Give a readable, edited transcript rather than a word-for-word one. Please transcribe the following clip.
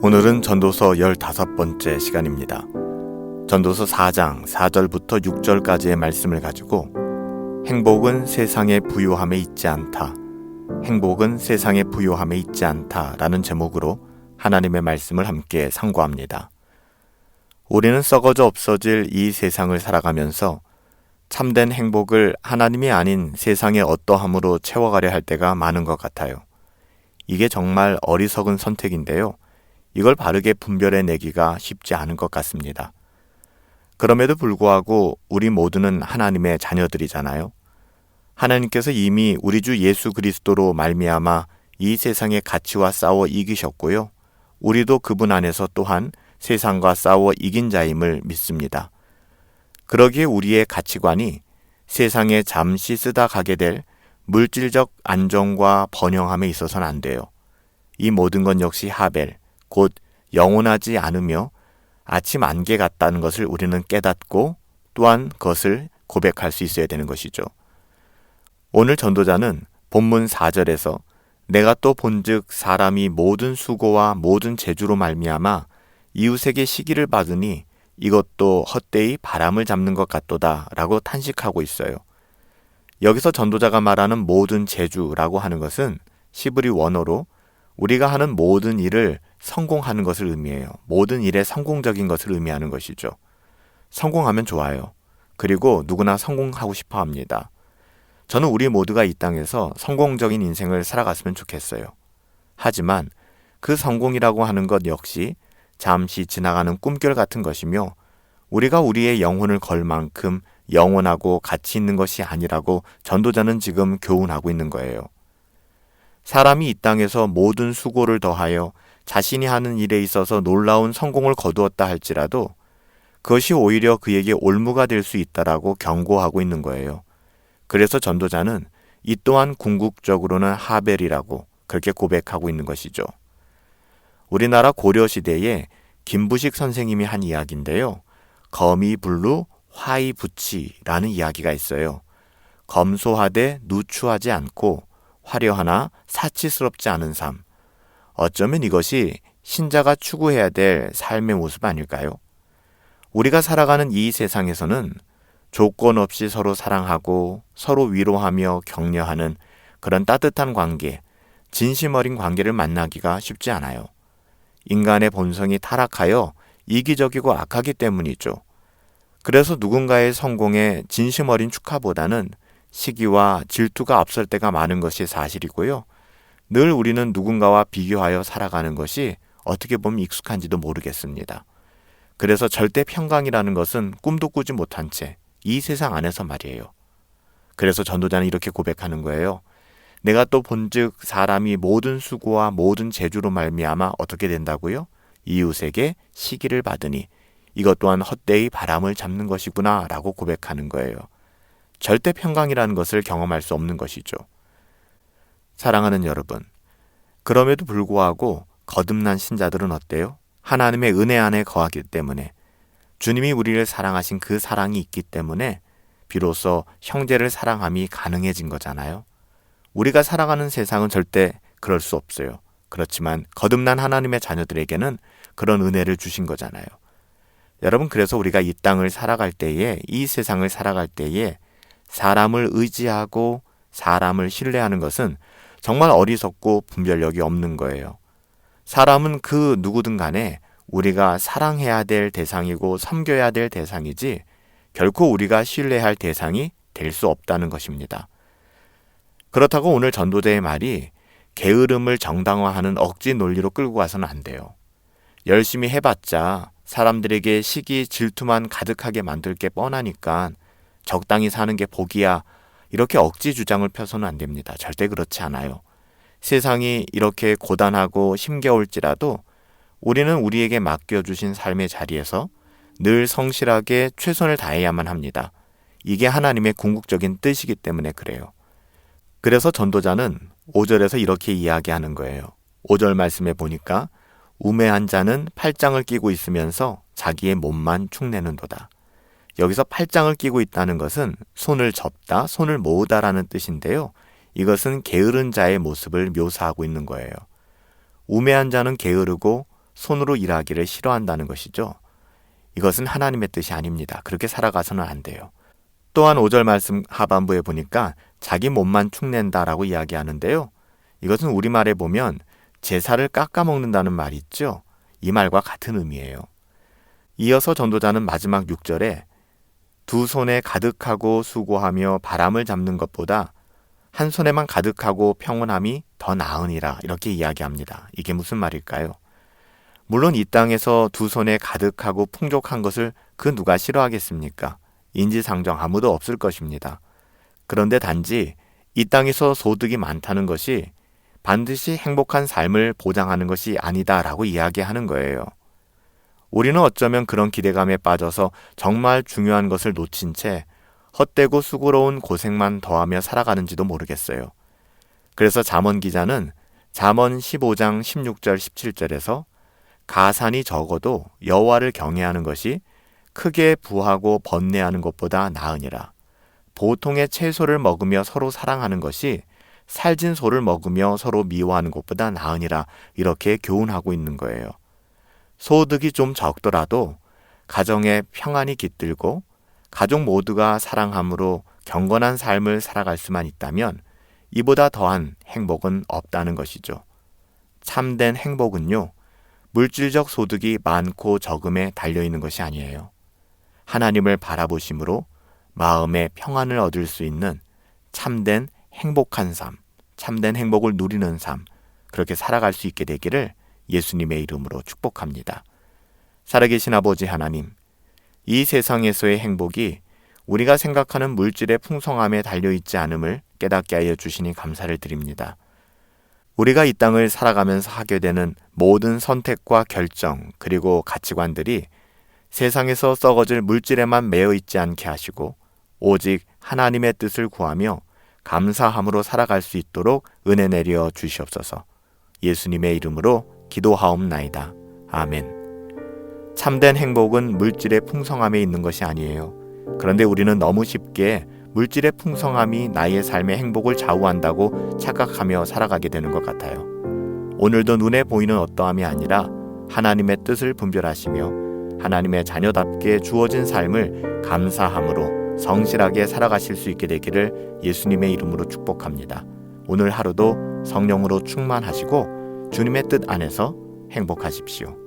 오늘은 전도서 15번째 시간입니다. 전도서 4장 4절부터 6절까지의 말씀을 가지고 행복은 세상의 부요함에 있지 않다. 행복은 세상의 부요함에 있지 않다 라는 제목으로 하나님의 말씀을 함께 상고합니다. 우리는 썩어져 없어질 이 세상을 살아가면서 참된 행복을 하나님이 아닌 세상의 어떠함으로 채워가려 할 때가 많은 것 같아요. 이게 정말 어리석은 선택인데요. 이걸 바르게 분별해내기가 쉽지 않은 것 같습니다. 그럼에도 불구하고 우리 모두는 하나님의 자녀들이잖아요. 하나님께서 이미 우리 주 예수 그리스도로 말미암아 이 세상의 가치와 싸워 이기셨고요. 우리도 그분 안에서 또한 세상과 싸워 이긴 자임을 믿습니다. 그러기에 우리의 가치관이 세상에 잠시 쓰다 가게 될 물질적 안정과 번영함에 있어서는 안 돼요. 이 모든 건 역시 하벨, 곧 영원하지 않으며 아침 안개 같다는 것을 우리는 깨닫고 또한 그것을 고백할 수 있어야 되는 것이죠. 오늘 전도자는 본문 4절에서 내가 또 본즉 사람이 모든 수고와 모든 재주로 말미암아 이웃에게 시기를 받으니 이것도 헛되이 바람을 잡는 것 같도다 라고 탄식하고 있어요. 여기서 전도자가 말하는 모든 재주라고 하는 것은 시브리 원어로 우리가 하는 모든 일을 성공하는 것을 의미해요. 모든 일에 성공적인 것을 의미하는 것이죠. 성공하면 좋아요. 그리고 누구나 성공하고 싶어 합니다. 저는 우리 모두가 이 땅에서 성공적인 인생을 살아갔으면 좋겠어요. 하지만 그 성공이라고 하는 것 역시 잠시 지나가는 꿈결 같은 것이며 우리가 우리의 영혼을 걸 만큼 영원하고 가치 있는 것이 아니라고 전도자는 지금 교훈하고 있는 거예요. 사람이 이 땅에서 모든 수고를 더하여 자신이 하는 일에 있어서 놀라운 성공을 거두었다 할지라도 그것이 오히려 그에게 올무가 될 수 있다라고 경고하고 있는 거예요. 그래서 전도자는 이 또한 궁극적으로는 하벨이라고 그렇게 고백하고 있는 것이죠. 우리나라 고려시대에 김부식 선생님이 한 이야기인데요. 검이불루 화이부치라는 이야기가 있어요. 검소하되 누추하지 않고 화려하나 사치스럽지 않은 삶. 어쩌면 이것이 신자가 추구해야 될 삶의 모습 아닐까요? 우리가 살아가는 이 세상에서는 조건 없이 서로 사랑하고 서로 위로하며 격려하는 그런 따뜻한 관계, 진심 어린 관계를 만나기가 쉽지 않아요. 인간의 본성이 타락하여 이기적이고 악하기 때문이죠. 그래서 누군가의 성공에 진심 어린 축하보다는 시기와 질투가 앞설 때가 많은 것이 사실이고요. 늘 우리는 누군가와 비교하여 살아가는 것이 어떻게 보면 익숙한지도 모르겠습니다. 그래서 절대 평강이라는 것은 꿈도 꾸지 못한 채 이 세상 안에서 말이에요. 그래서 전도자는 이렇게 고백하는 거예요. 내가 또 본즉 사람이 모든 수고와 모든 재주로 말미암아 어떻게 된다고요? 이웃에게 시기를 받으니 이것 또한 헛되이 바람을 잡는 것이구나 라고 고백하는 거예요. 절대 평강이라는 것을 경험할 수 없는 것이죠. 사랑하는 여러분, 그럼에도 불구하고 거듭난 신자들은 어때요? 하나님의 은혜 안에 거하기 때문에 주님이 우리를 사랑하신 그 사랑이 있기 때문에 비로소 형제를 사랑함이 가능해진 거잖아요. 우리가 살아가는 세상은 절대 그럴 수 없어요. 그렇지만 거듭난 하나님의 자녀들에게는 그런 은혜를 주신 거잖아요. 여러분, 그래서 우리가 이 땅을 살아갈 때에, 이 세상을 살아갈 때에 사람을 의지하고 사람을 신뢰하는 것은 정말 어리석고 분별력이 없는 거예요. 사람은 그 누구든 간에 우리가 사랑해야 될 대상이고 섬겨야 될 대상이지 결코 우리가 신뢰할 대상이 될 수 없다는 것입니다. 그렇다고 오늘 전도자의 말이 게으름을 정당화하는 억지 논리로 끌고 가서는 안 돼요. 열심히 해봤자 사람들에게 시기, 질투만 가득하게 만들 게 뻔하니까 적당히 사는 게 복이야. 이렇게 억지 주장을 펴서는 안 됩니다. 절대 그렇지 않아요. 세상이 이렇게 고단하고 힘겨울지라도 우리는 우리에게 맡겨주신 삶의 자리에서 늘 성실하게 최선을 다해야만 합니다. 이게 하나님의 궁극적인 뜻이기 때문에 그래요. 그래서 전도자는 5절에서 이렇게 이야기하는 거예요. 5절 말씀에 보니까 우매한 자는 팔짱을 끼고 있으면서 자기의 몸만 축내는도다. 여기서 팔짱을 끼고 있다는 것은 손을 접다, 손을 모으다라는 뜻인데요. 이것은 게으른 자의 모습을 묘사하고 있는 거예요. 우매한 자는 게으르고 손으로 일하기를 싫어한다는 것이죠. 이것은 하나님의 뜻이 아닙니다. 그렇게 살아가서는 안 돼요. 또한 5절 말씀 하반부에 보니까 자기 몸만 축낸다라고 이야기하는데요. 이것은 우리말에 보면 제사를 깎아먹는다는 말이 있죠. 이 말과 같은 의미예요. 이어서 전도자는 마지막 6절에 두 손에 가득하고 수고하며 바람을 잡는 것보다 한 손에만 가득하고 평온함이 더 나으니라 이렇게 이야기합니다. 이게 무슨 말일까요? 물론 이 땅에서 두 손에 가득하고 풍족한 것을 그 누가 싫어하겠습니까? 인지상정 아무도 없을 것입니다. 그런데 단지 이 땅에서 소득이 많다는 것이 반드시 행복한 삶을 보장하는 것이 아니다라고 이야기하는 거예요. 우리는 어쩌면 그런 기대감에 빠져서 정말 중요한 것을 놓친 채 헛되고 수고로운 고생만 더하며 살아가는지도 모르겠어요. 그래서 잠언 기자는 잠언 15장 16절 17절에서 가산이 적어도 여호와를 경외하는 것이 크게 부하고 번뇌하는 것보다 나으니라. 보통의 채소를 먹으며 서로 사랑하는 것이 살진 소를 먹으며 서로 미워하는 것보다 나으니라 이렇게 교훈하고 있는 거예요. 소득이 좀 적더라도 가정에 평안이 깃들고 가족 모두가 사랑함으로 경건한 삶을 살아갈 수만 있다면 이보다 더한 행복은 없다는 것이죠. 참된 행복은요, 물질적 소득이 많고 적음에 달려있는 것이 아니에요. 하나님을 바라보심으로 마음의 평안을 얻을 수 있는 참된 행복한 삶, 참된 행복을 누리는 삶, 그렇게 살아갈 수 있게 되기를 예수님의 이름으로 축복합니다. 살아계신 아버지 하나님, 이 세상에서의 행복이 우리가 생각하는 물질의 풍성함에 달려있지 않음을 깨닫게 하여 주시니 감사를 드립니다. 우리가 이 땅을 살아가면서 하게 되는 모든 선택과 결정 그리고 가치관들이 세상에서 썩어질 물질에만 매여 있지 않게 하시고 오직 하나님의 뜻을 구하며 감사함으로 살아갈 수 있도록 은혜 내려 주시옵소서. 예수님의 이름으로 기도하옵나이다. 아멘. 참된 행복은 물질의 풍성함에 있는 것이 아니에요. 그런데 우리는 너무 쉽게 물질의 풍성함이 나의 삶의 행복을 좌우한다고 착각하며 살아가게 되는 것 같아요. 오늘도 눈에 보이는 어떠함이 아니라 하나님의 뜻을 분별하시며 하나님의 자녀답게 주어진 삶을 감사함으로 성실하게 살아가실 수 있게 되기를 예수님의 이름으로 축복합니다. 오늘 하루도 성령으로 충만하시고 주님의 뜻 안에서 행복하십시오.